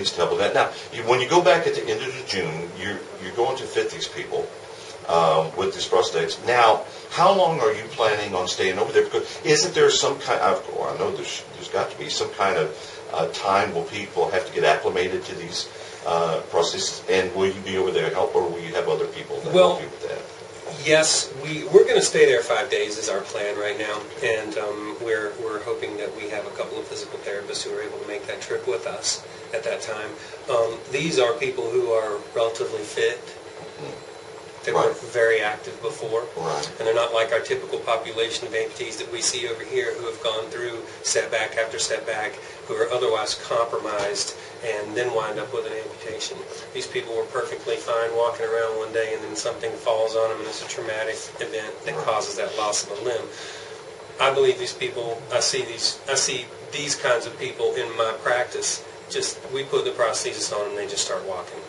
things to help with that. Now, when you go back at the end of June, you're going to fit these people with these prosthetics. Now, how long are you planning on staying over there? Because isn't there some kind of, or I know there's got to be some kind of time where people have to get acclimated to these prostheses, and will you be over there to help, or will you have other people that help you with that? Yes, we're going to stay there 5 days is our plan right now, and we're hoping that we have a couple of physical therapists who are able to make that trip with us at that time. These are people who are relatively fit. They were very active before, and they're not like our typical population of amputees that we see over here who have gone through setback after setback, who are otherwise compromised and then wind up with an amputation. These people were perfectly fine walking around one day, and then something falls on them, and it's a traumatic event that causes that loss of a limb. I believe these people. I see these kinds of people in my practice. We put the prosthesis on them, they just start walking.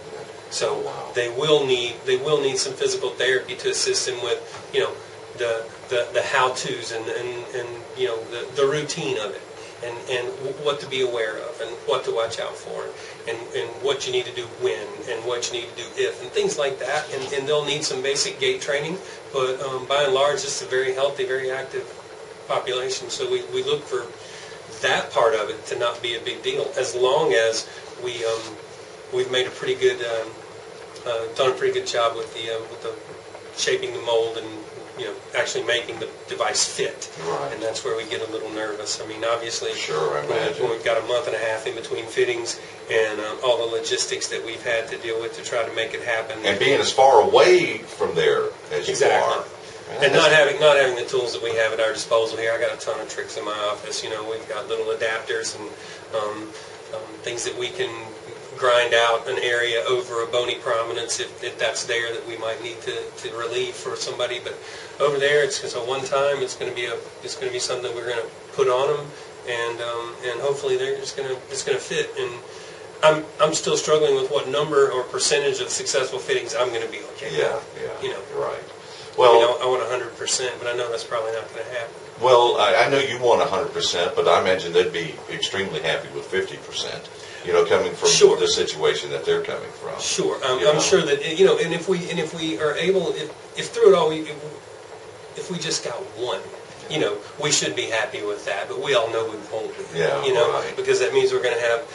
So they will need some physical therapy to assist them with, the how-tos and the routine of it, and what to be aware of, and what to watch out for, and what you need to do when, and what you need to do if, and things like that. And they'll need some basic gait training, but by and large, it's a very healthy, very active population. So we look for that part of it to not be a big deal, as long as we've made a pretty good, done a pretty good job with the shaping the mold and actually making the device fit. And that's where we get a little nervous. I mean, obviously, when we've got a month and a half in between fittings and all the logistics that we've had to deal with to try to make it happen, and being as far away from there as you are. And not having the tools that we have at our disposal here. I got a ton of tricks in my office. We've got little adapters and things that we can grind out an area over a bony prominence if that's there that we might need to relieve for somebody. But over there, it's a one time. It's going to be something we're going to put on them, and hopefully they're it's going to fit. And I'm still struggling with what number or percentage of successful fittings I'm going to be okay with. Right. Well, I want 100%, but I know that's probably not going to happen. Well, I know you want 100%, but I imagine they'd be extremely happy with 50%. Coming from the situation that they're coming from. Sure, I'm sure that and if we are able, if through it all if we just got one, we should be happy with that. But we all know we won't be. Because that means we're going to have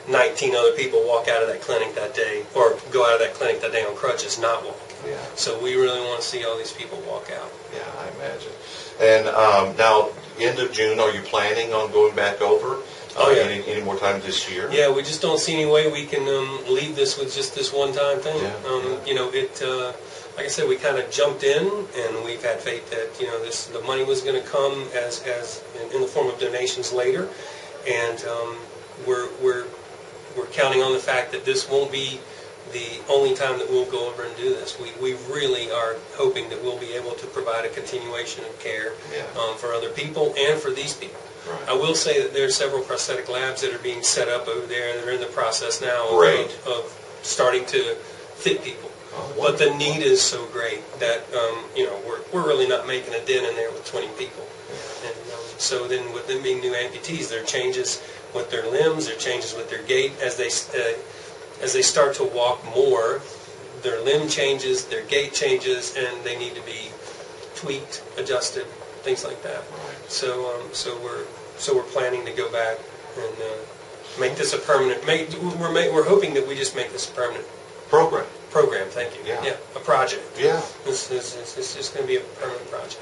19 other people walk out of that clinic that day, or go out of that clinic that day on crutches, not walking. So we really want to see all these people walk out. Yeah, I imagine. And now, end of June, are you planning on going back over? Any more time this year? Yeah, we just don't see any way we can leave this with just this one-time thing. Like I said, we kind of jumped in, and we've had faith that the money was going to come as in the form of donations later, and we're counting on the fact that this won't be the only time that we'll go over and do this. We really are hoping that we'll be able to provide a continuation of care for other people and for these people. I will say that there are several prosthetic labs that are being set up over there. They're in the process now of starting to fit people. But the need is so great that we're really not making a dent in there with 20 people. And so then, with them being new amputees, there are changes with their limbs, there are changes with their gait as they start to walk more. Their limb changes, their gait changes, and they need to be tweaked, adjusted, things like that. So we're planning to go back and make this a permanent. We're hoping that we just make this a permanent program. Thank you. A project. It's just going to be a permanent project.